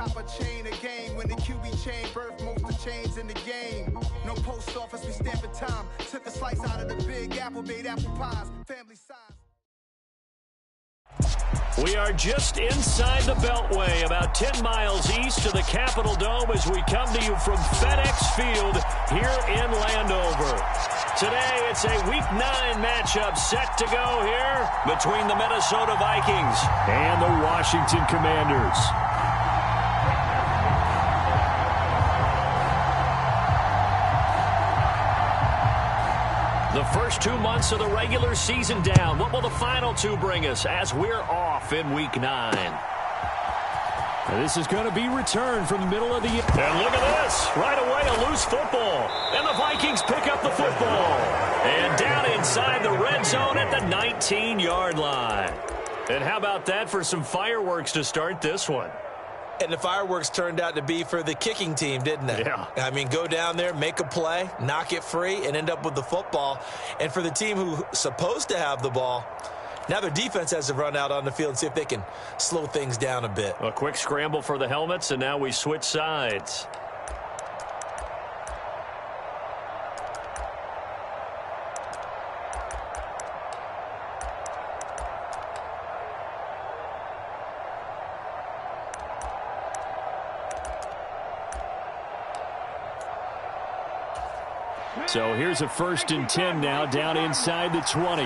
top a chain of game. When the QB chain birth most of chains in the game. No post office, we stamping time. Took a slice out of the big apple, made apple pies. Family size. We are just inside the Beltway, about 10 miles east of the Capitol Dome as we come to you from FedEx Field here in Landover. Today, it's a Week 9 matchup set to go here between the Minnesota Vikings and the Washington Commanders. The first 2 months of the regular season down. What will the final 2 bring us as we're off in Week 9? Now this is going to be returned from the middle of the... And look at this. Right away, a loose football. And the Vikings pick up the football. And down inside the red zone at the 19-yard line. And how about that for some fireworks to start this one? And the fireworks turned out to be for the kicking team, didn't they? Yeah. I mean, go down there, make a play, knock it free, and end up with the football. And for the team who's supposed to have the ball, now their defense has to run out on the field and see if they can slow things down a bit. A quick scramble for the helmets, and now we switch sides. So here's a 1st and 10 now, down inside the 20.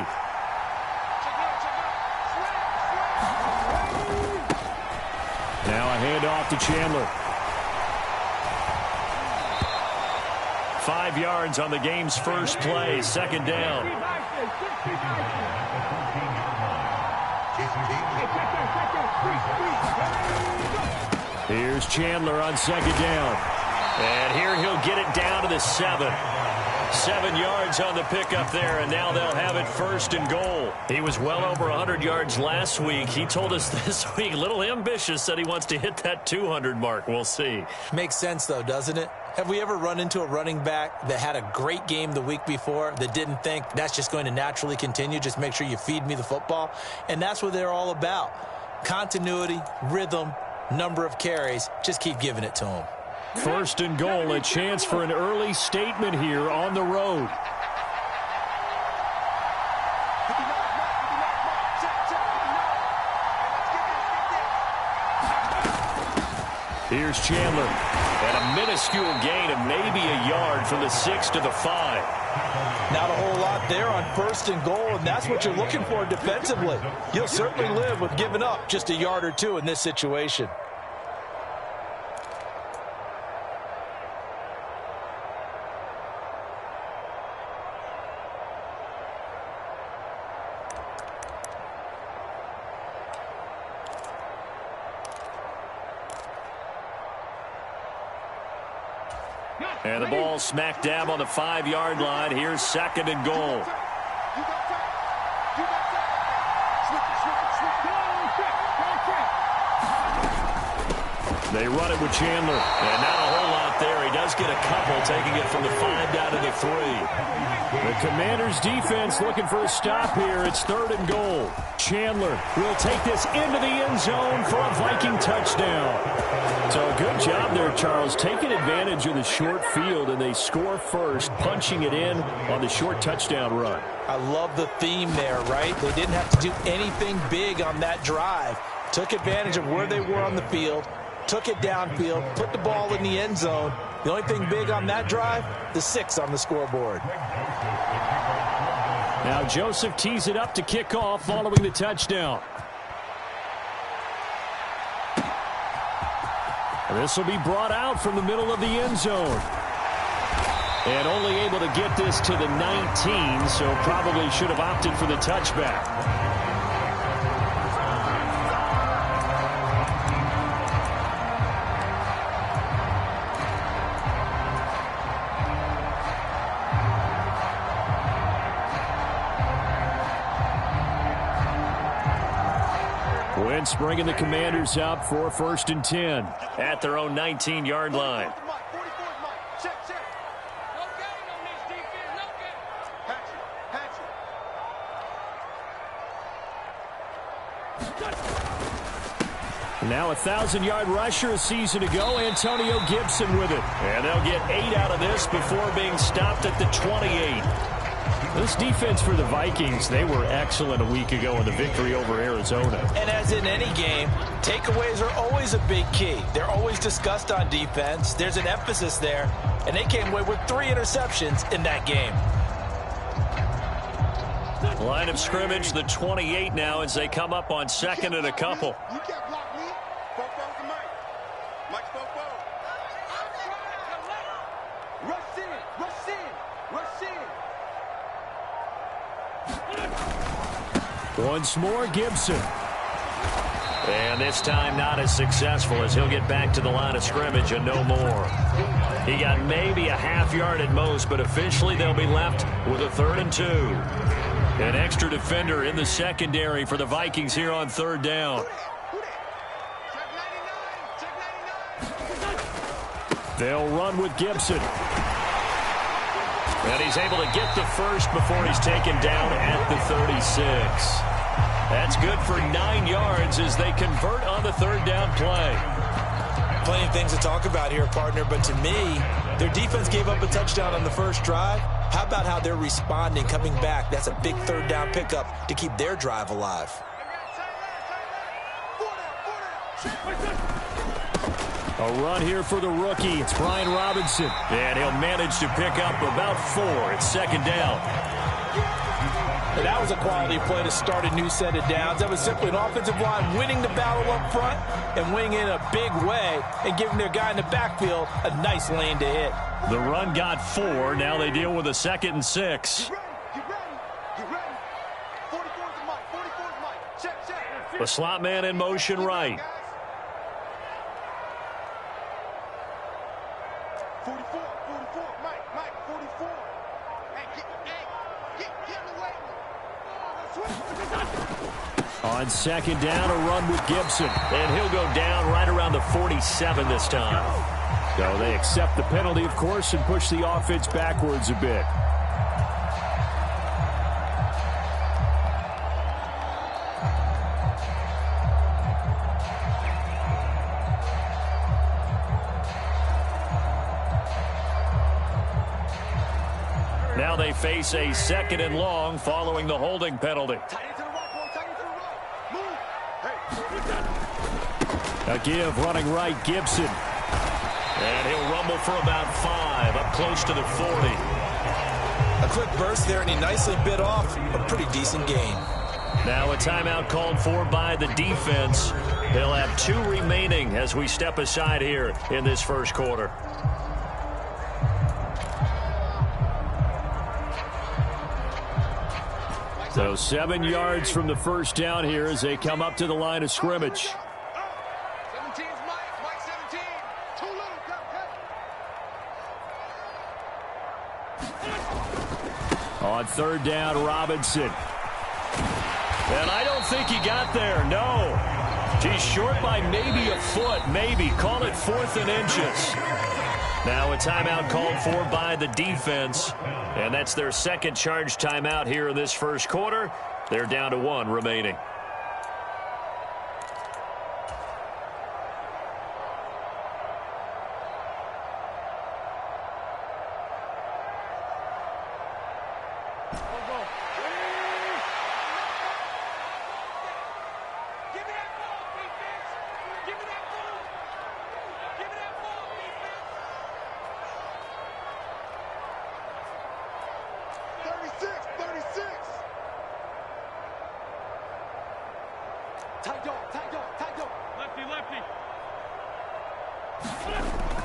Now a handoff to Chandler. 5 yards on the game's first play, 2nd down. Here's Chandler on 2nd down. And here he'll get it down to the 7. 7 yards on the pickup there, and now they'll have it 1st and goal. He was well over 100 yards last week. He told us this week, a little ambitious, said he wants to hit that 200 mark. We'll see. Makes sense, though, doesn't it? Have we ever run into a running back that had a great game the week before that didn't think that's just going to naturally continue? Just make sure you feed me the football. And that's what they're all about. Continuity, rhythm, number of carries. Just keep giving it to them. 1st and goal, a chance for an early statement here on the road. Here's Chandler. And a minuscule gain of maybe a yard from the 6 to the 5. Not a whole lot there on 1st and goal, and that's what you're looking for defensively. You'll certainly live with giving up just a yard or 2 in this situation. And the ball smack dab on the 5-yard line. Here's 2nd and goal. They run it with Chandler. And not a whole lot there. He does get a couple, taking it from the 5 down to the 3. The Commanders' defense looking for a stop here. It's 3rd and goal. Chandler will take this into the end zone for a Viking touchdown. So a good job there, Charles, taking advantage of the short field, and they score first, punching it in on the short touchdown run. I love the theme there, right? They didn't have to do anything big on that drive. Took advantage of where they were on the field, took it downfield, put the ball in the end zone. The only thing big on that drive, the 6 on the scoreboard. Now Joseph tees it up to kick off following the touchdown. This will be brought out from the middle of the end zone. And only able to get this to the 19, so probably should have opted for the touchback. Wentz bringing the Commanders up for 1st and 10 at their own 19-yard line. Now a 1,000-yard rusher a season to go. Antonio Gibson with it. And they'll get 8 out of this before being stopped at the 28. This defense for the Vikings, they were excellent a week ago in the victory over Arizona. And as in any game, takeaways are always a big key. They're always discussed on defense. There's an emphasis there. And they came away with 3 interceptions in that game. Line of scrimmage, the 28 now as they come up on second and a couple. You can't block me. Four-four's the mic. Mike's four-four. Rush in. Rush in. Rush in. Once more, Gibson. And this time not as successful as he'll get back to the line of scrimmage and no more. He got maybe a half yard at most, but officially they'll be left with a 3rd and 2. An extra defender in the secondary for the Vikings here on 3rd down. They'll run with Gibson. And he's able to get the first before he's taken down at the 36. That's good for 9 yards as they convert on the 3rd down play. Plenty of things to talk about here, partner, but to me, their defense gave up a touchdown on the first drive. How about how they're responding, coming back? That's a big 3rd down pickup to keep their drive alive. A run here for the rookie. It's Brian Robinson. And he'll manage to pick up about 4. It's 2nd down. And that was a quality play to start a new set of downs. That was simply an offensive line winning the battle up front and winning in a big way and giving their guy in the backfield a nice lane to hit. The run got 4. Now they deal with a 2nd and 6. Get ready. 44's the mic. 44's the mic. Check. The slot man in motion right. 44, Mike, 44. Hey, get away. On 2nd down, a run with Gibson. And he'll go down right around the 47 this time. So they accept the penalty, of course, and push the offense backwards a bit. Now they face a 2nd and long following the holding penalty. A give running right, Gibson. And he'll rumble for about 5, up close to the 40. A quick burst there, and he nicely bit off a pretty decent gain. Now a timeout called for by the defense. They'll have 2 remaining as we step aside here in this first quarter. So 7 yards from the first down here as they come up to the line of scrimmage. 17's Mike 17. Too little, On 3rd down, Robinson. And I don't think he got there, no. He's short by maybe a foot, maybe. Call it 4th and inches. Now a timeout called for by the defense. And that's their 2nd charge timeout here in this first quarter. They're down to 1 remaining.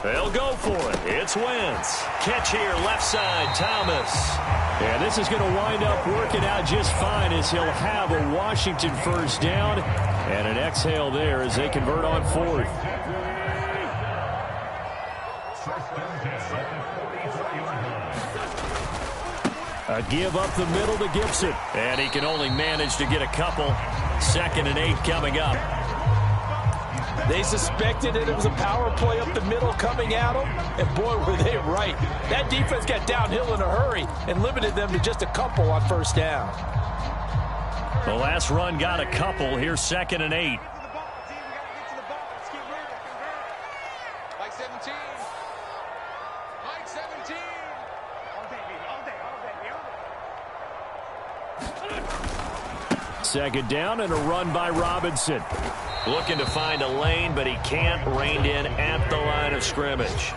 They'll go for it. It's Wentz. Catch here, left side, Thomas. And this is going to wind up working out just fine as he'll have a Washington first down and an exhale there as they convert on 4th. A give up the middle to Gibson. And he can only manage to get a couple. 2nd and 8 coming up. They suspected it was a power play up the middle coming at them, and boy, were they right. That defense got downhill in a hurry and limited them to just a couple on first down. The last run got a couple. Here's 2nd and 8. Second down and a run by Robinson. Looking to find a lane, but he can't. Reined in at the line of scrimmage.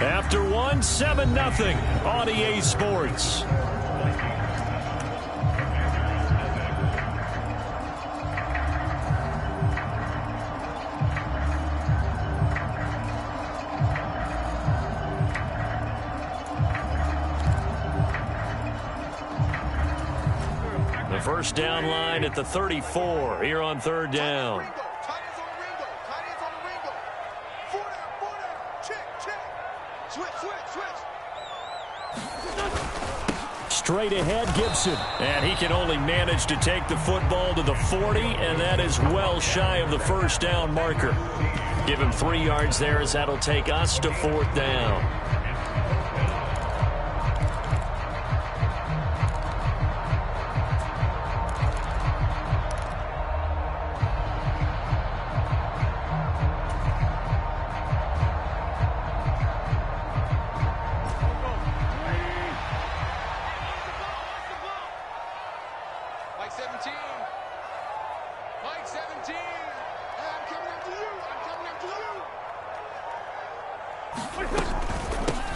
After one, 7-0 on EA Sports. The first down line at the 34 here on third down. Straight ahead, Gibson. And he can only manage to take the football to the 40, and that is well shy of the first down marker. Give him 3 yards there, as that'll take us to fourth down.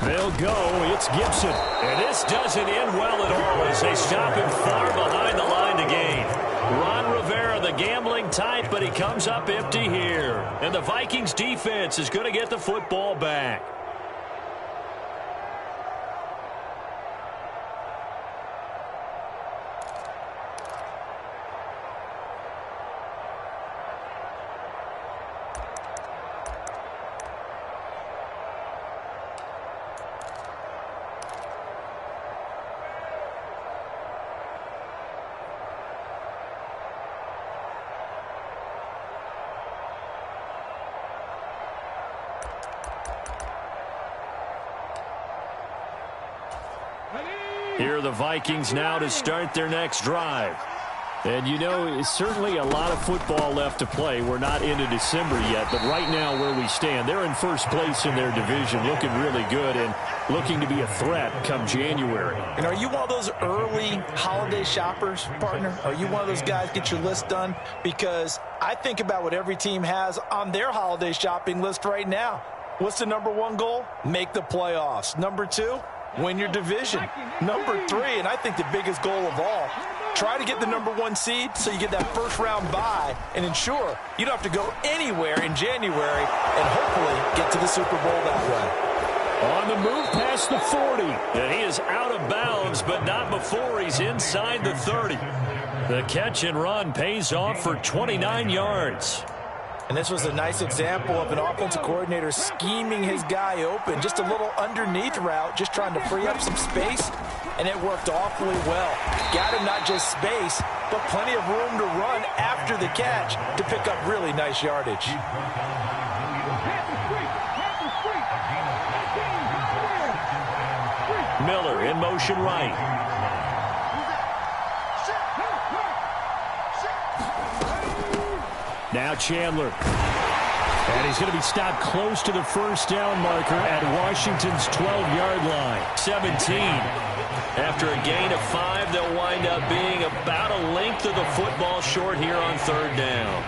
They'll go. It's Gibson. And this doesn't end well at all as they stop him far behind the line to gain. Ron Rivera, the gambling type, but he comes up empty here. And the Vikings defense is going to get the football back. Here are the Vikings now to start their next drive. And, you know, it's certainly a lot of football left to play. We're not into December yet, but right now where we stand, they're in first place in their division, looking really good and looking to be a threat come January. And are you one of those early holiday shoppers, partner? Are you one of those guys get your list done? Because I think about what every team has on their holiday shopping list right now. What's the number 1 goal? Make the playoffs. Number 2? Win your division. Number 3, and I think the biggest goal of all, try to get the number 1 seed so you get that first round bye and ensure you don't have to go anywhere in January and hopefully get to the Super Bowl that way. On the move past the 40. And he is out of bounds, but not before he's inside the 30. The catch and run pays off for 29 yards. And this was a nice example of an offensive coordinator scheming his guy open. Just a little underneath route, just trying to free up some space, and it worked awfully well. Got him not just space, but plenty of room to run after the catch to pick up really nice yardage. Miller in motion right. Now Chandler. And he's going to be stopped close to the first down marker at Washington's 12-yard line. 17. After a gain of 5, they'll wind up being about a length of the football short here on third down.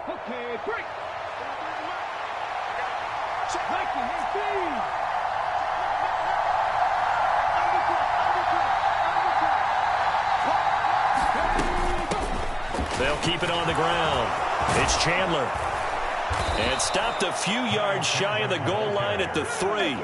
Okay, break. They'll keep it on the ground. It's Chandler. And stopped a few yards shy of the goal line at the 3.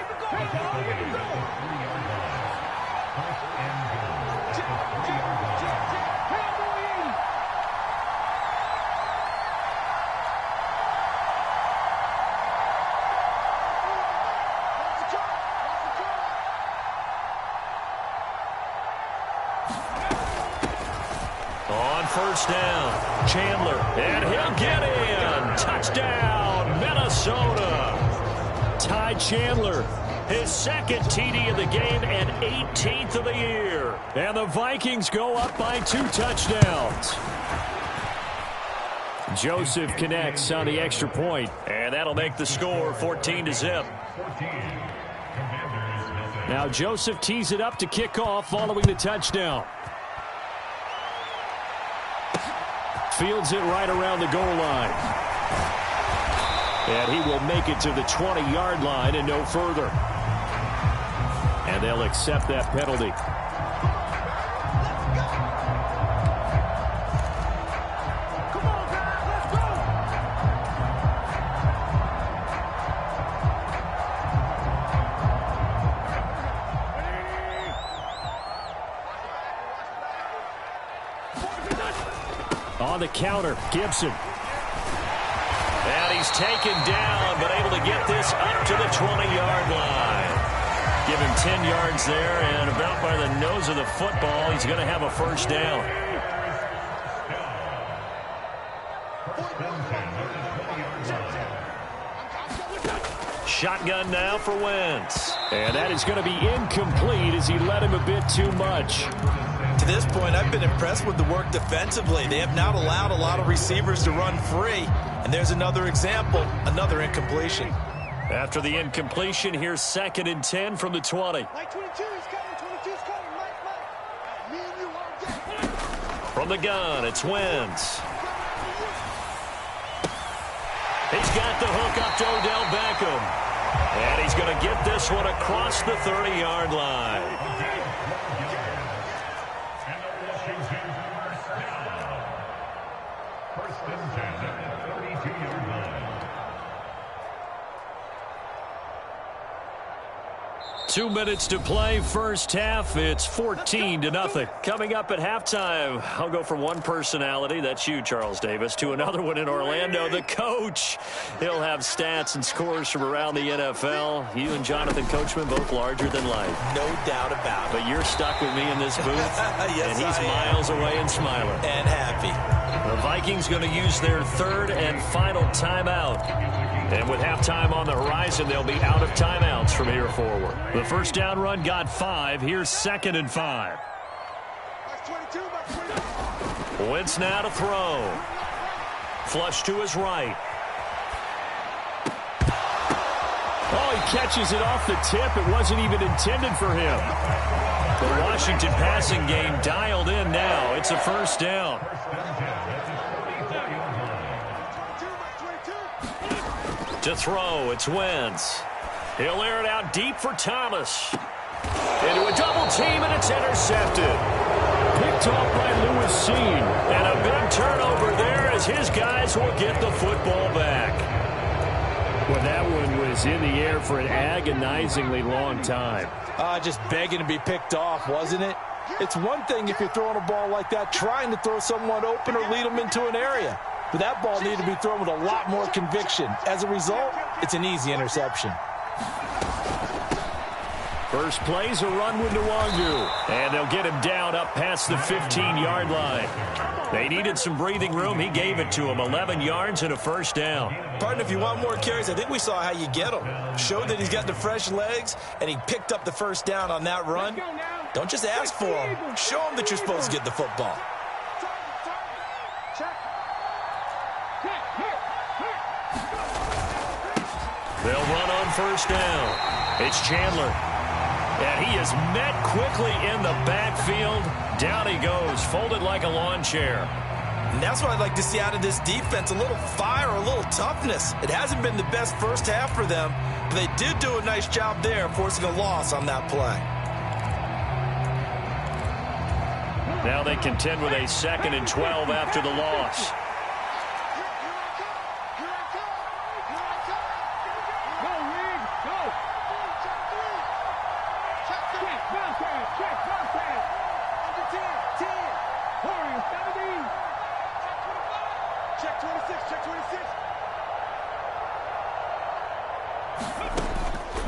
On first down, Chandler, and he'll get in. Touchdown, Minnesota. Ty Chandler his second TD of the game and 18th of the year. And the Vikings go up by 2 touchdowns. Joseph connects on the extra point. And that'll make the score 14-0. Now Joseph tees it up to kick off following the touchdown. Fields it right around the goal line. And he will make it to the 20-yard line and no further. And they'll accept that penalty. On the counter, Gibson. And he's taken down, but able to get this up to the 20-yard line. Give him 10 yards there, and about by the nose of the football, he's going to have a first down. Shotgun now for Wentz. And that is going to be incomplete as he led him a bit too much. To this point, I've been impressed with the work defensively. They have not allowed a lot of receivers to run free. And there's another example, another incompletion. After the incompletion, here's 2nd and 10 from the 20. From the gun, it's Wentz. He's got the hook up to Odell Beckham. And he's going to get this one across the 30-yard line. Two minutes to play, first half. It's 14-0. Coming up at halftime, I'll go from one personality, that's you, Charles Davis, to another one in Orlando, the coach. He'll have stats and scores from around the NFL. You and Jonathan Coachman, both larger than life. No doubt about it. But you're stuck with me in this booth, yes, and he's miles away and smiling. And happy. The Vikings going to use their 3rd and final timeout. And with halftime on the horizon, they'll be out of timeouts from here forward. The first down run got 5. Here's 2nd and 5. Wentz now to throw. Flush to his right. Oh, he catches it off the tip. It wasn't even intended for him. The Washington passing game dialed in now. It's a first down. To throw, it's Wentz. He'll air it out deep for Thomas. Into a double team, and it's intercepted. Picked off by Lewis Seen. And a big turnover there as his guys will get the football back. Well, that one was in the air for an agonizingly long time. Just begging to be picked off, wasn't it? It's one thing if you're throwing a ball like that, trying to throw someone open or lead them into an area. But that ball needed to be thrown with a lot more conviction. As a result, it's an easy interception. First play's a run with Nwangu. And they'll get him down up past the 15-yard line. They needed some breathing room. He gave it to him. 11 yards and a first down. Pardon, if you want more carries, I think we saw how you get him. Showed that he's got the fresh legs, and he picked up the first down on that run. Don't just ask for him. Show him that you're supposed to get the football. They'll run on first down. It's Chandler. And he is met quickly in the backfield. Down he goes, folded like a lawn chair. And that's what I'd like to see out of this defense, a little fire, a little toughness. It hasn't been the best first half for them, but they did do a nice job there, forcing a loss on that play. Now they contend with a 2nd and 12 after the loss.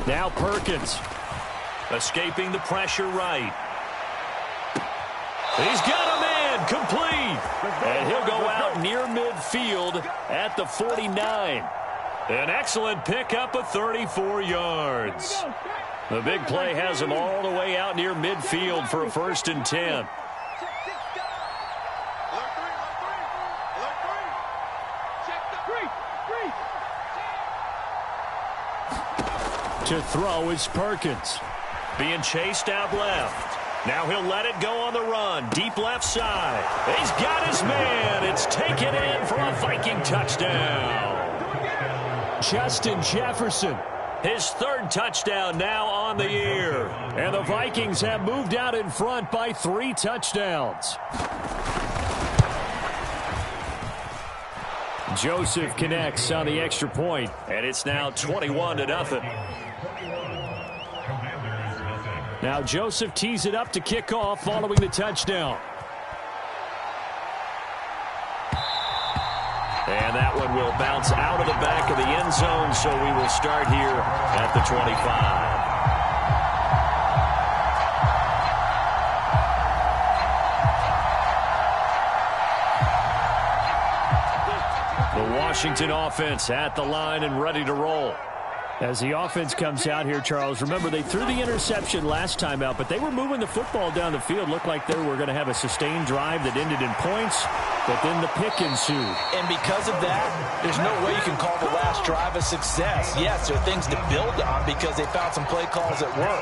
Now Perkins, escaping the pressure right. He's got a man, complete. And he'll go out near midfield at the 49. An excellent pickup of 34 yards. The big play has him all the way out near midfield for a 1st and 10. To throw is Perkins. Being chased out left. Now he'll let it go on the run. Deep left side. He's got his man. It's taken in for a Viking touchdown. Justin Jefferson. His 3rd touchdown now on the year. And the Vikings have moved out in front by 3 touchdowns. Joseph connects on the extra point. And it's now 21-0. Now Joseph tees it up to kick off following the touchdown. And that one will bounce out of the back of the end zone, so we will start here at the 25. The Washington offense at the line and ready to roll. As the offense comes out here, Charles, remember they threw the interception last time out, but they were moving the football down the field. Looked like they were going to have a sustained drive that ended in points, but then the pick ensued. And because of that, there's no way you can call the last drive a success. Yes, there are things to build on because they found some play calls that work.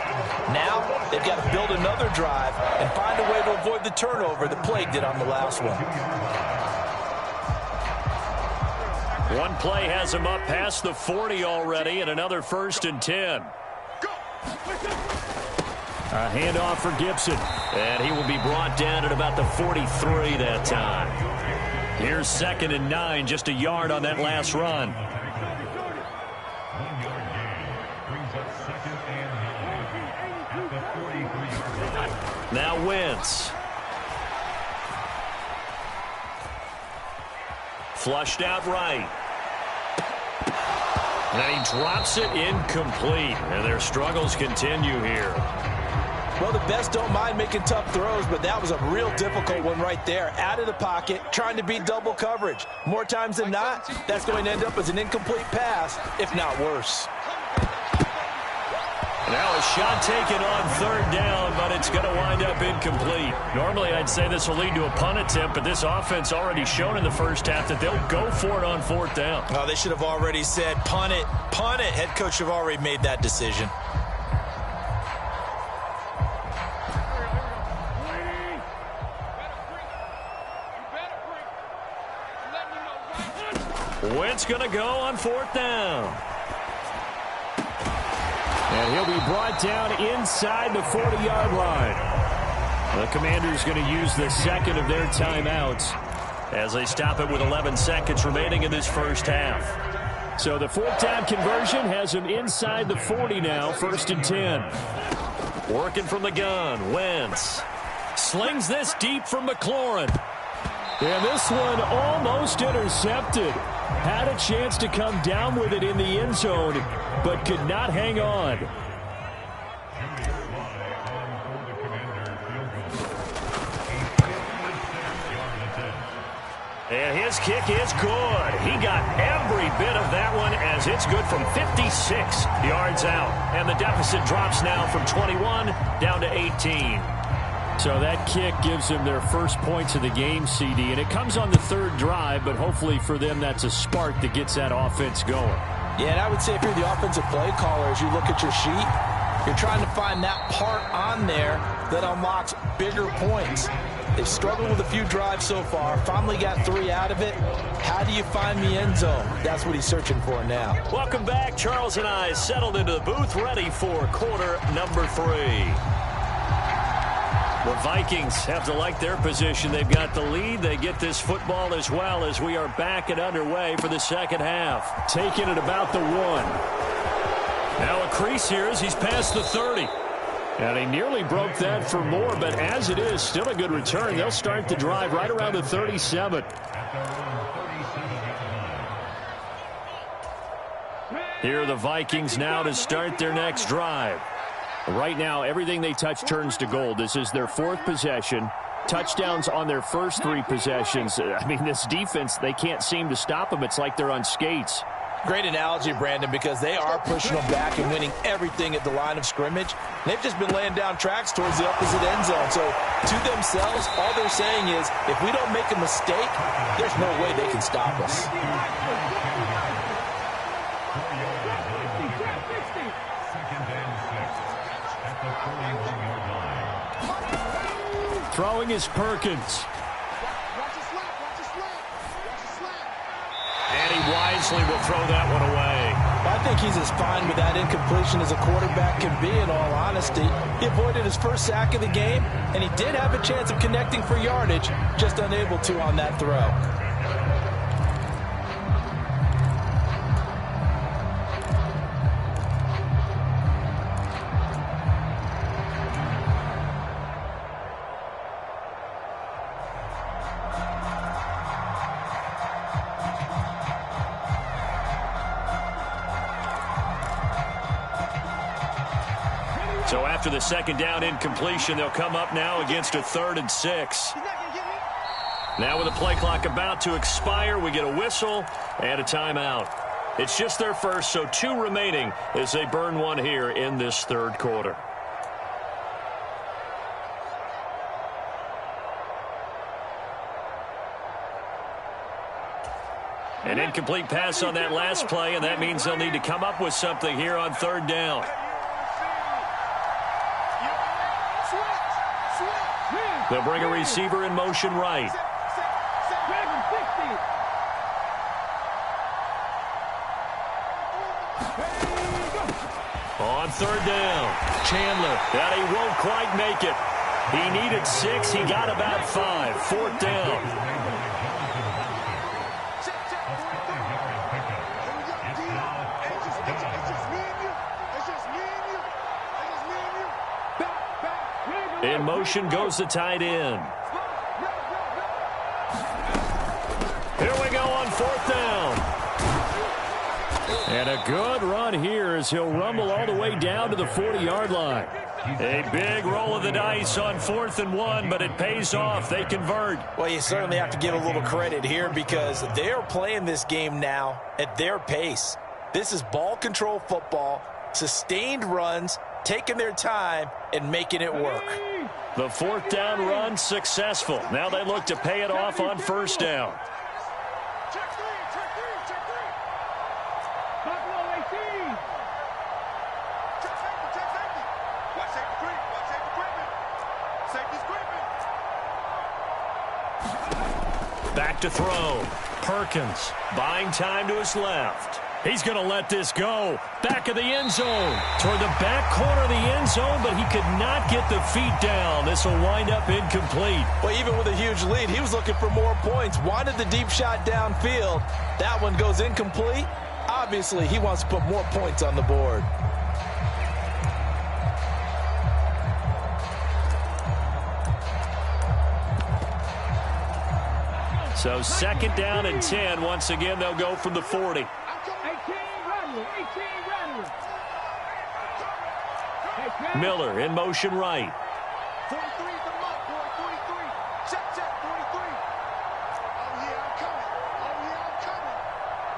Now they've got to build another drive and find a way to avoid the turnover the play did on the last one. One play has him up past the 40 already, and another 1st and 10. A handoff for Gibson. And he will be brought down at about the 43 that time. Here's 2nd and 9, just a yard on that last run. Now Wentz. Flushed out right. And he drops it incomplete. And their struggles continue here. Well, the best don't mind making tough throws, but that was a real difficult one right there. Out of the pocket, trying to beat double coverage. More times than not, that's going to end up as an incomplete pass, if not worse. Now a shot taken on 3rd down, but it's going to wind up incomplete. Normally I'd say this will lead to a punt attempt, but this offense already shown in the first half that they'll go for it on 4th down. Oh, they should have already said punt it, punt it. Head coach have already made that decision. Wentz going to go on 4th down. And he'll be brought down inside the 40-yard line. The Commanders going to use the 2nd of their timeouts as they stop it with 11 seconds remaining in this first half. So the 4th down conversion has him inside the 40 now, 1st and 10. Working from the gun, Wentz slings this deep from McLaurin. And this one almost intercepted. Had a chance to come down with it in the end zone, but could not hang on. And his kick is good. He got every bit of that one as it's good from 56 yards out. And the deficit drops now from 21 down to 18. So that kick gives them their first points of the game, CD, and it comes on the 3rd drive, but hopefully for them that's a spark that gets that offense going. Yeah, and I would say if you're the offensive play caller, as you look at your sheet, you're trying to find that part on there that unlocks bigger points. They've struggled with a few drives so far, finally got 3 out of it. How do you find the end zone? That's what he's searching for now. Welcome back. Charles and I settled into the booth, ready for quarter number 3. The Vikings have to like their position. They've got the lead. They get this football as well as we are back and underway for the second half. Taking it about the 1. Now a crease here as he's past the 30. And he nearly broke that for more, but as it is, still a good return. They'll start the drive right around the 37. Here are the Vikings now to start their next drive. Right now, everything they touch turns to gold. This is their 4th possession. Touchdowns on their first 3 possessions. I mean, this defense, they can't seem to stop them. It's like they're on skates. Great analogy, Brandon, because they are pushing them back and winning everything at the line of scrimmage. They've just been laying down tracks towards the opposite end zone. So to themselves, all they're saying is, if we don't make a mistake, there's no way they can stop us. Throwing is Perkins. And he wisely will throw that one away. I think he's as fine with that incompletion as a quarterback can be, in all honesty. He avoided his first sack of the game, and he did have a chance of connecting for yardage, just unable to on that throw. So after the second down incompletion, they'll come up now against a 3rd and 6. Now with the play clock about to expire, we get a whistle and a timeout. It's just their first, so 2 remaining as they burn one here in this 3rd quarter. An incomplete pass on that last play, and that means they'll need to come up with something here on 3rd down. They'll bring a receiver in motion right. On 3rd down, Chandler. That he won't quite make it. He needed 6. He got about 5. 4th down. In motion goes the tight end. Here we go on 4th down. And a good run here as he'll rumble all the way down to the 40-yard line. A big roll of the dice on 4th and 1, but it pays off. They convert. Well, you certainly have to give a little credit here because they're playing this game now at their pace. This is ball control football, sustained runs, taking their time and making it work. The 4th down run successful. Now they look to pay it off on 1st down. Back to throw. Perkins buying time to his left. He's going to let this go. Back of the end zone. Toward the back corner of the end zone, but he could not get the feet down. This will wind up incomplete. Well, even with a huge lead, he was looking for more points. Wanted the deep shot downfield. That one goes incomplete. Obviously, he wants to put more points on the board. So 2nd down and 10. Once again, they'll go from the 40. Miller in motion right. 43 is the mark, boy. 43. Check, 43. Oh, yeah, I'm coming.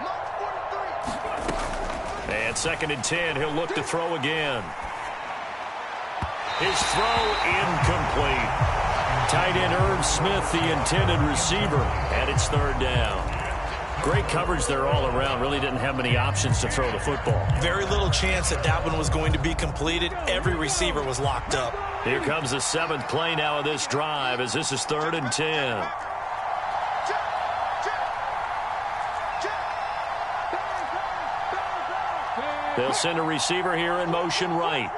Mark 43. And 2nd and 10. He'll look to throw again. His throw incomplete. Tight end Irv Smith, the intended receiver, and it's 3rd down. Great coverage there all around. Really didn't have many options to throw the football. Very little chance that that one was going to be completed. Every receiver was locked up. Here comes the 7th play now of this drive as this is 3rd and 10. They'll send a receiver here in motion right.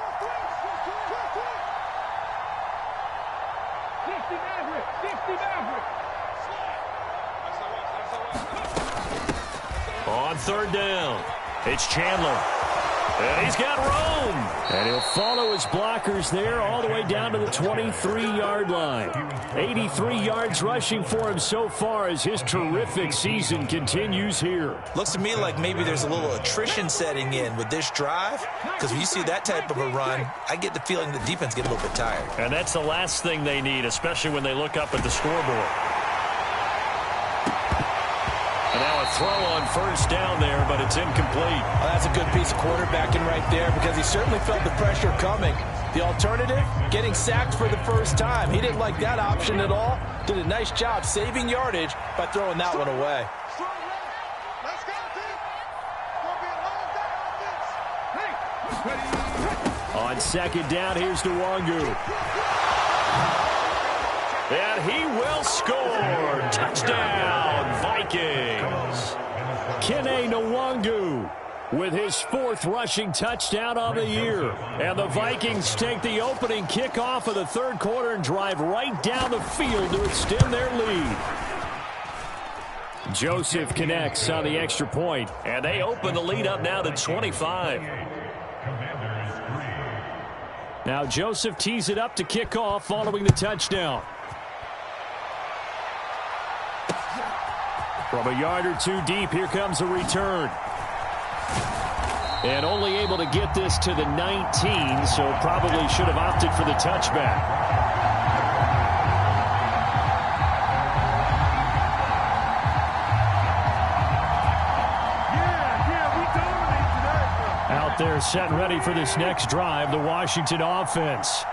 On 3rd down, it's Chandler. And he's got room. And he'll follow his blockers there all the way down to the 23-yard line. 83 yards rushing for him so far as his terrific season continues here. Looks to me like maybe there's a little attrition setting in with this drive, because when you see that type of a run, I get the feeling the defense get a little bit tired. And that's the last thing they need, especially when they look up at the scoreboard. And now a throw on first down there, but it's incomplete. Well, that's a good piece of quarterbacking right there because he certainly felt the pressure coming. The alternative, getting sacked for the first time. He didn't like that option at all. Did a nice job saving yardage by throwing that one away. On second down, here's Nwangu. And he will score. Touchdown, Vikings. Kene Nwangu with his 4th rushing touchdown on the year. And the Vikings take the opening kickoff of the 3rd quarter and drive right down the field to extend their lead. Joseph connects on the extra point. And they open the lead up now to 25. Now Joseph tees it up to kick off following the touchdown. From a yard or two deep, here comes a return. And only able to get this to the 19, so probably should have opted for the touchback. Out there set and ready for this next drive, the Washington offense.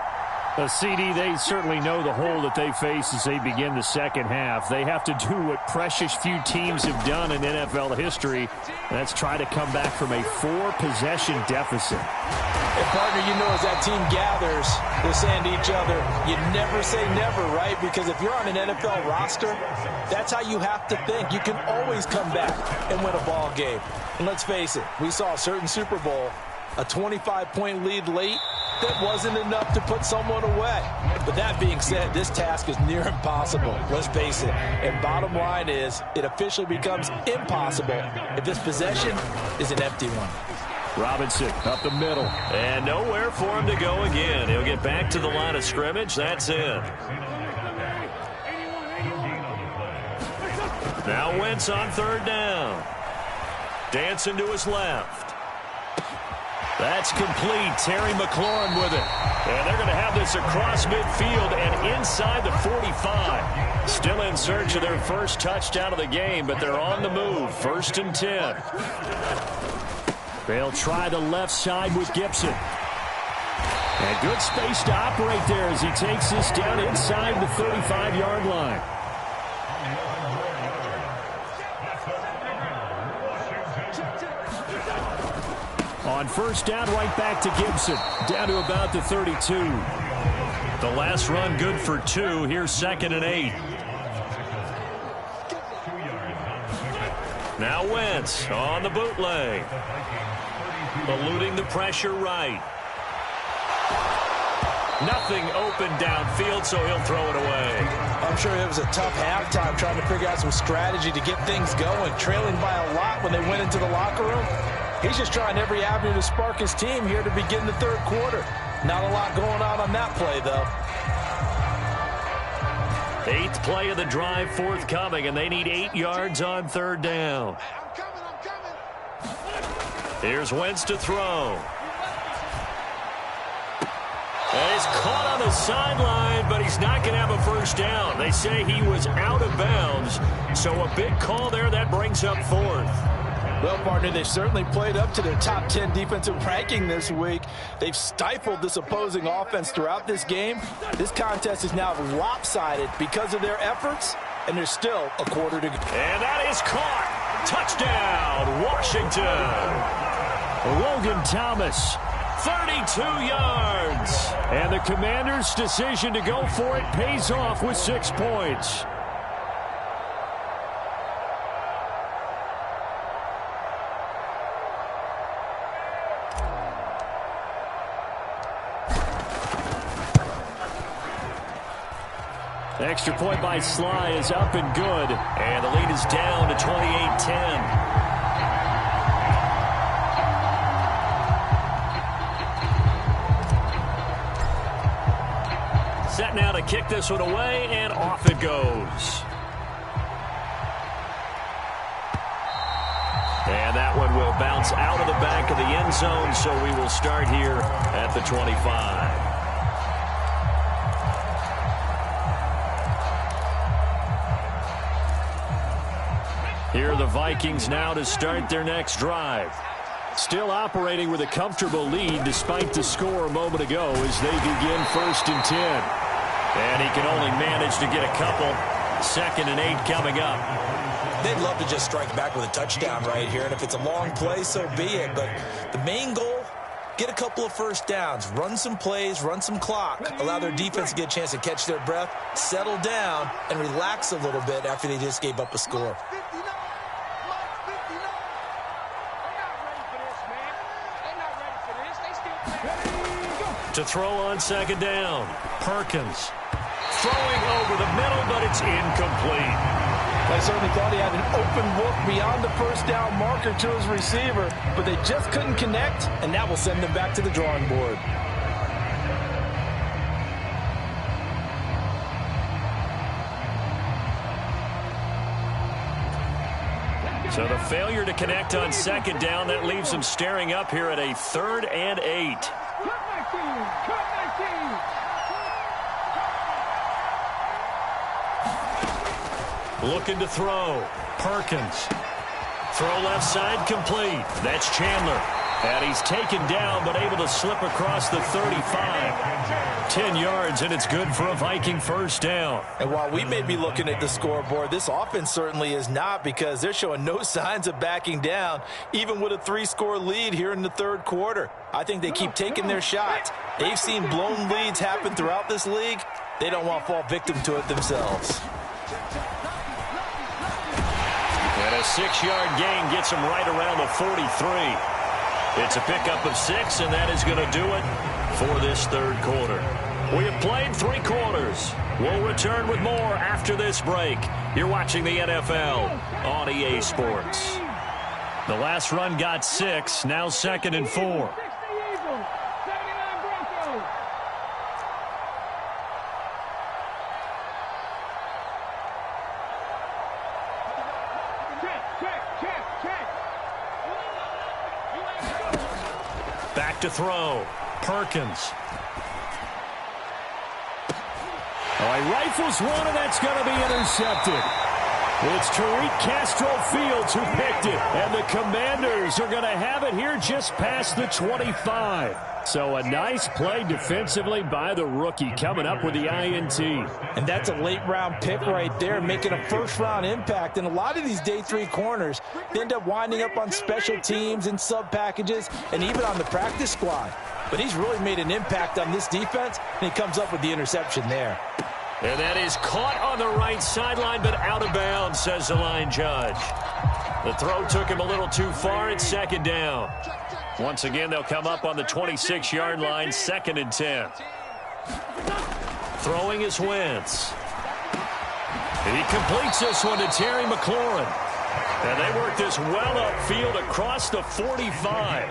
A CD, they certainly know the hole that they face as they begin the second half. They have to do what precious few teams have done in NFL history. That's try to come back from a 4-possession deficit. And partner, you know, as that team gathers, they're saying to each other, you never say never, right? Because if you're on an NFL roster, that's how you have to think. You can always come back and win a ball game. And let's face it, we saw a certain Super Bowl, a 25-point lead late. That wasn't enough to put someone away. But that being said, this task is near impossible. Let's face it. And bottom line is, it officially becomes impossible if this possession is an empty one. Robinson up the middle. And nowhere for him to go again. He'll get back to the line of scrimmage. That's it. Now Wentz on 3rd down. Dancing to his left. That's complete. Terry McLaurin with it. And they're going to have this across midfield and inside the 45. Still in search of their first touchdown of the game, but they're on the move. 1st and 10. They'll try the left side with Gibson. And good space to operate there as he takes this down inside the 35-yard line. On 1st down, right back to Gibson. Down to about the 32. The last run good for 2. Here's 2nd and 8. Now Wentz on the bootleg. Eluding the pressure right. Nothing open downfield, so he'll throw it away. I'm sure it was a tough halftime trying to figure out some strategy to get things going. Trailing by a lot when they went into the locker room. He's just trying every avenue to spark his team here to begin the 3rd quarter. Not a lot going on that play, though. 8th play of the drive forthcoming, and they need 8 yards on 3rd down. Here's Wentz to throw. And he's caught on the sideline, but he's not going to have a first down. They say he was out of bounds, so a big call there that brings up 4th. Well, partner, they've certainly played up to their top 10 defensive ranking this week. They've stifled this opposing offense throughout this game. This contest is now lopsided because of their efforts, and there's still a quarter to go. And that is caught. Touchdown, Washington. Logan Thomas, 32 yards. And the Commanders' decision to go for it pays off with 6 points. Extra point by Sly is up and good. And the lead is down to 28-10. Set now to kick this one away, and off it goes. And that one will bounce out of the back of the end zone, so we will start here at the 25. Here are the Vikings now to start their next drive. Still operating with a comfortable lead despite the score a moment ago as they begin 1st and 10. And he can only manage to get a couple. 2nd and 8 coming up. They'd love to just strike back with a touchdown right here, and if it's a long play, so be it. But the main goal, get a couple of first downs, run some plays, run some clock, allow their defense to get a chance to catch their breath, settle down, and relax a little bit after they just gave up a score. To throw on 2nd down, Perkins. Throwing over the middle, but it's incomplete. They certainly thought he had an open look beyond the first down marker to his receiver, but they just couldn't connect, and that will send them back to the drawing board. So the failure to connect on 2nd down, that leaves them staring up here at a 3rd and 8. Looking to throw. Perkins. Throw left side complete. That's Chandler. And he's taken down but able to slip across the 35. 10 yards, and it's good for a Viking 1st down. And while we may be looking at the scoreboard, this offense certainly is not, because they're showing no signs of backing down, even with a 3-score lead here in the 3rd quarter. I think they keep taking their shots. They've seen blown leads happen throughout this league. They don't want to fall victim to it themselves. And a 6-yard gain gets him right around the 43. It's a pickup of 6, and that is going to do it for this 3rd quarter. We have played 3 quarters. We'll return with more after this break. You're watching the NFL on EA Sports. The last run got 6, now 2nd and 4. Back to throw. Perkins. Oh, he rifles one, and that's going to be intercepted. It's Tariq Castro Fields who picked it, and the Commanders are going to have it here just past the 25. So a nice play defensively by the rookie, coming up with the INT. And that's a late-round pick right there, making a first-round impact. And a lot of these day 3 corners end up winding up on special teams and sub-packages and even on the practice squad. But he's really made an impact on this defense, and he comes up with the interception there. And that is caught on the right sideline, but out of bounds, says the line judge. The throw took him a little too far. It's 2nd down. Once again, they'll come up on the 26-yard line, 2nd and 10. Throwing is Wentz. And he completes this one to Terry McLaurin. And they work this well upfield across the 45.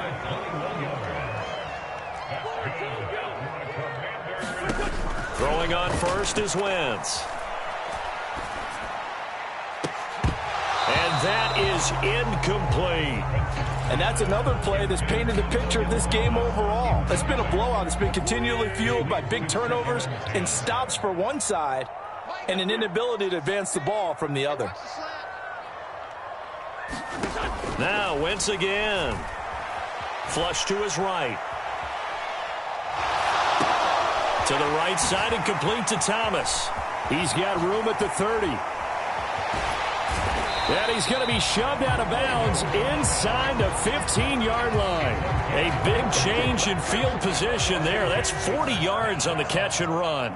Throwing on first is Wentz. And that is incomplete. And that's another play that's painted the picture of this game overall. It's been a blowout. It's been continually fueled by big turnovers and stops for one side and an inability to advance the ball from the other. Now Wentz again. Flush to his right. To the right side and complete to Thomas. He's got room at the 30. And he's going to be shoved out of bounds inside the 15-yard line. A big change in field position there. That's 40 yards on the catch and run.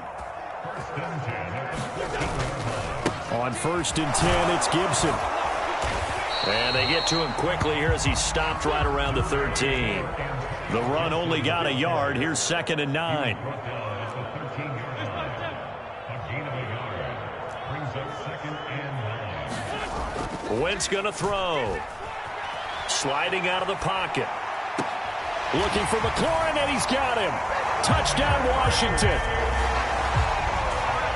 On 1st and 10, it's Gibson. And they get to him quickly here as he stopped right around the 13. The run only got a yard. Here's 2nd and 9. Wentz going to throw. Sliding out of the pocket. Looking for McLaurin, and he's got him. Touchdown, Washington.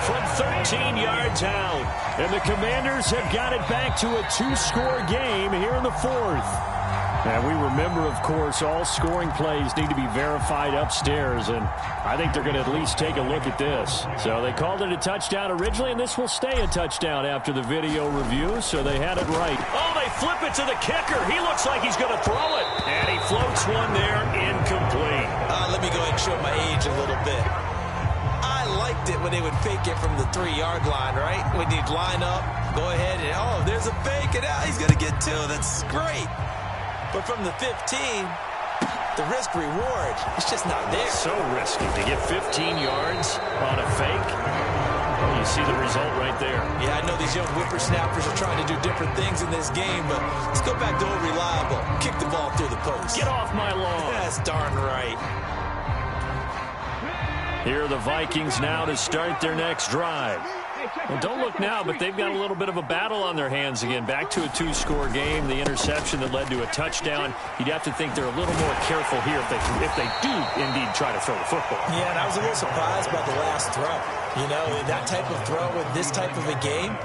From 13 yards out. And the Commanders have got it back to a 2-score game here in the 4th. And we remember, of course, all scoring plays need to be verified upstairs, and I think they're going to at least take a look at this. So they called it a touchdown originally, and this will stay a touchdown after the video review, so they had it right. Oh, they flip it to the kicker. He looks like he's going to throw it. And he floats one there, incomplete. Let me go ahead and show my age a little bit. I liked it when they would fake it from the 3-yard line, right? When you'd line up, go ahead, and oh, there's a fake, and now he's going to get 2. That's great. But from the 15, the risk-reward, it's just not there. So risky to get 15 yards on a fake. You see the result right there. Yeah, I know these young whippersnappers are trying to do different things in this game, but let's go back to old reliable. Kick the ball through the post. Get off my lawn. That's darn right. Here are the Vikings now to start their next drive. Well, don't look now, but they've got a little bit of a battle on their hands again. Back to a 2-score game. The interception that led to a touchdown. You'd have to think they're a little more careful here if they do indeed try to throw the football. Yeah, and I was a little surprised by the last throw. You know, that type of throw in this type of a game,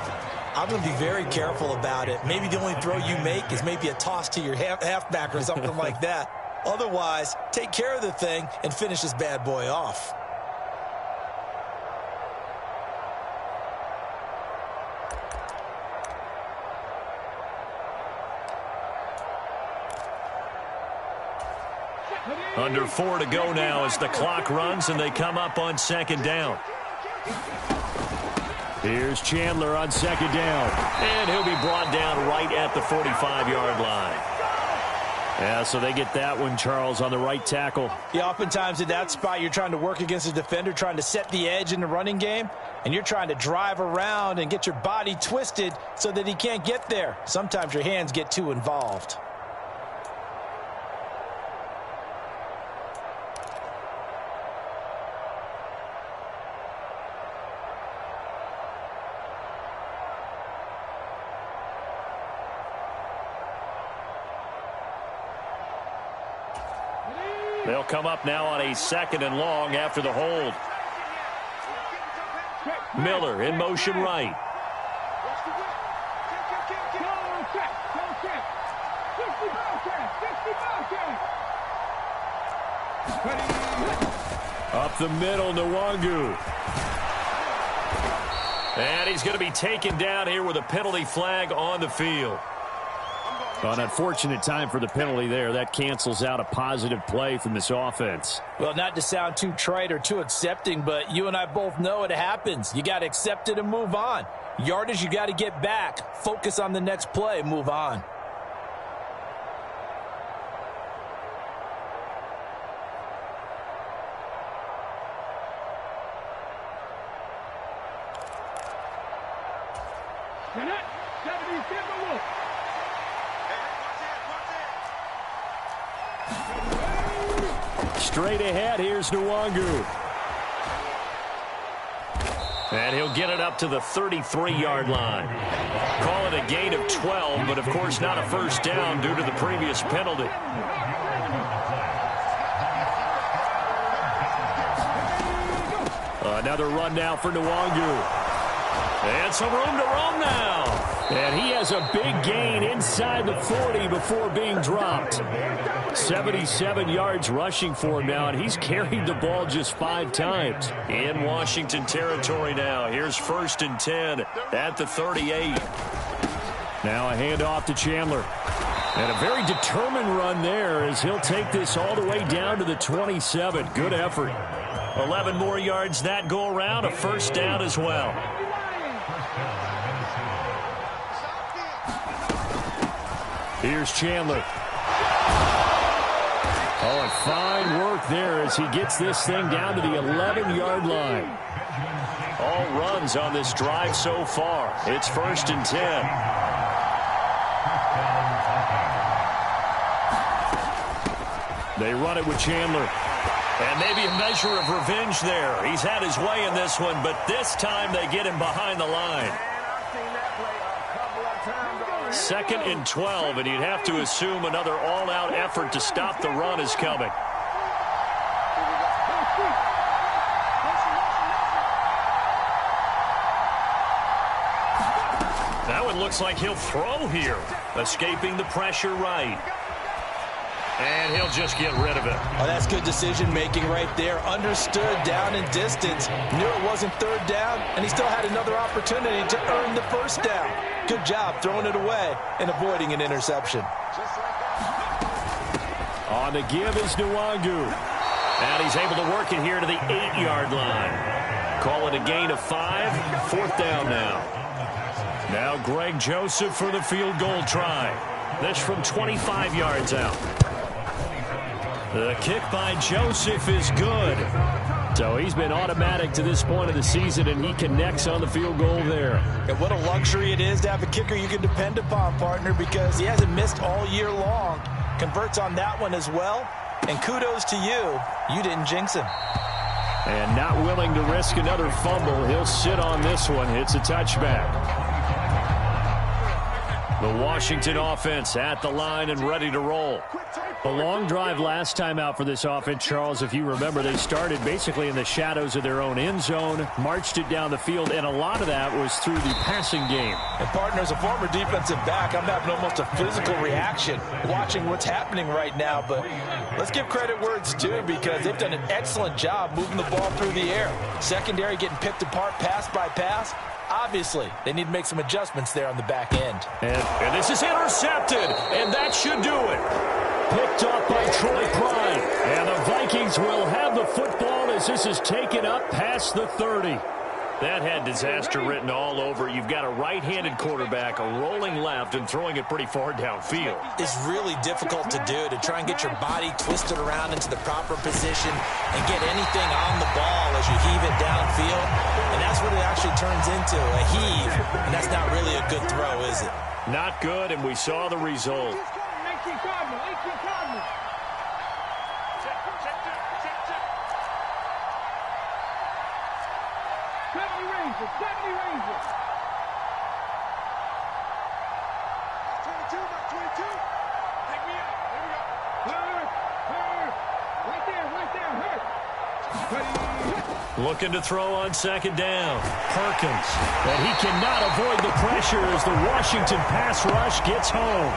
I'm going to be very careful about it. Maybe the only throw you make is maybe a toss to your halfback or something like that. Otherwise, take care of the thing and finish this bad boy off. Under 4 to go now as the clock runs and they come up on 2nd down. Here's Chandler on 2nd down. And he'll be brought down right at the 45-yard line. Yeah, so they get that one, Charles, on the right tackle. Yeah, oftentimes in that spot, you're trying to work against a defender, trying to set the edge in the running game, and you're trying to drive around and get your body twisted so that he can't get there. Sometimes your hands get too involved. They'll come up now on a 2nd and long after the hold. Miller in motion right. Up the middle, Nwangu. And he's going to be taken down here with a penalty flag on the field. An unfortunate time for the penalty there. That cancels out a positive play from this offense. Well, not to sound too trite or too accepting, but you and I both know it happens. You got to accept it and move on. Yardage, you got to get back. Focus on the next play. Move on. Straight ahead, here's Nwangu. And he'll get it up to the 33-yard line. Call it a gain of 12, but of course not a first down due to the previous penalty. Another run now for Nwangu. And some room to roam now. And he has a big gain inside the 40 before being dropped. 77 yards rushing for him now, and he's carried the ball just 5 times. In Washington territory now. Here's 1st and 10 at the 38. Now a handoff to Chandler. And a very determined run there as he'll take this all the way down to the 27. Good effort. 11 more yards that go around. A first down as well. Here's Chandler. Oh, and fine work there as he gets this thing down to the 11-yard line. All runs on this drive so far. It's 1st and 10. They run it with Chandler. And maybe a measure of revenge there. He's had his way in this one, but this time they get him behind the line. 2nd and 12, and you'd have to assume another all-out effort to stop the run is coming. That one looks like he'll throw here. Escaping the pressure right. And he'll just get rid of it. Oh, that's good decision-making right there. Understood down and distance. Knew it wasn't third down, and he still had another opportunity to earn the first down. Good job throwing it away and avoiding an interception. On the give is Nwangu. And he's able to work it here to the 8-yard line. Call it a gain of 5. 4th down now. Now Greg Joseph for the field goal try. This from 25 yards out. The kick by Joseph is good. So he's been automatic to this point of the season, and he connects on the field goal there. And what a luxury it is to have a kicker you can depend upon, partner, because he hasn't missed all year long. Converts on that one as well. And kudos to you. You didn't jinx him. And not willing to risk another fumble. He'll sit on this one. It's a touchback. The Washington offense at the line and ready to roll. A long drive last time out for this offense, Charles. If you remember, they started basically in the shadows of their own end zone, marched it down the field, and a lot of that was through the passing game. And, partner, as a former defensive back, I'm having almost a physical reaction watching what's happening right now. But let's give credit where it's due, because they've done an excellent job moving the ball through the air. Secondary getting picked apart pass by pass. Obviously, they need to make some adjustments there on the back end. And this is intercepted, and that should do it. Picked up by Troy Pride. And the Vikings will have the football as this is taken up past the 30. That had disaster written all over. You've got a right-handed quarterback, a rolling left, and throwing it pretty far downfield. It's really difficult to do, to try and get your body twisted around into the proper position and get anything on the ball as you heave it downfield. And that's what it actually turns into, a heave. And that's not really a good throw, is it? Not good, and we saw the result. Looking to throw on 2nd down. Perkins. And he cannot avoid the pressure as the Washington pass rush gets home.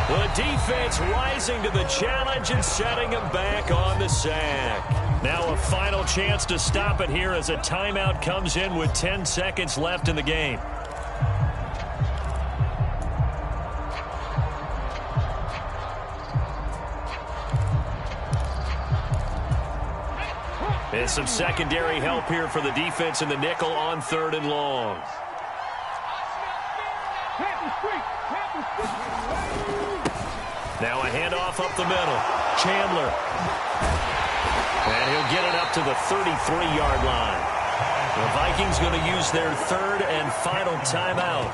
The defense rising to the challenge and setting him back on the sack. Now a final chance to stop it here as a timeout comes in with 10 seconds left in the game. And some secondary help here for the defense in the nickel on 3rd and long. Now a handoff up the middle. Chandler. And he'll get it up to the 33-yard line. The Vikings going to use their 3rd and final timeout.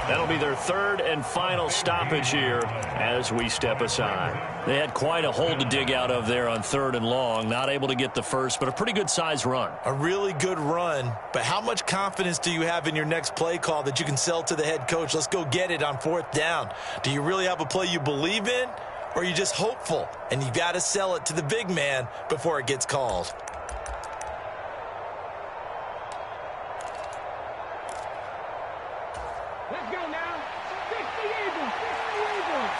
That'll be their 3rd and final stoppage here as we step aside. They had quite a hole to dig out of there on 3rd and long. Not able to get the first, but a pretty good size run. A really good run, but how much confidence do you have in your next play call that you can sell to the head coach? Let's go get it on 4th down. Do you really have a play you believe in, or are you just hopeful? And you got to sell it to the big man before it gets called. Let's go now. 60 Eagles. 60 Eagles.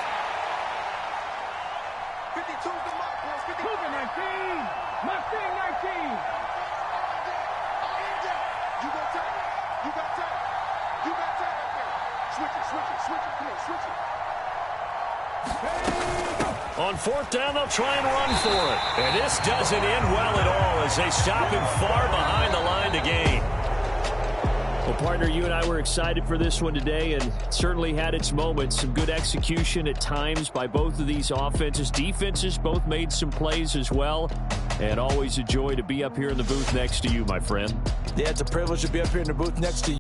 52 the mark, boys. 52 to 19. Mustang 19. You got time. You got time. You got time right there. Switch it, switch it, switch it. Come on, switch it. On 4th down, they'll try and run for it. And this doesn't end well at all as they stop him far behind the line to gain. Well, partner, you and I were excited for this one today, and it certainly had its moments. Some good execution at times by both of these offenses. Defenses both made some plays as well. And always a joy to be up here in the booth next to you, my friend. Yeah, it's a privilege to be up here in the booth next to you.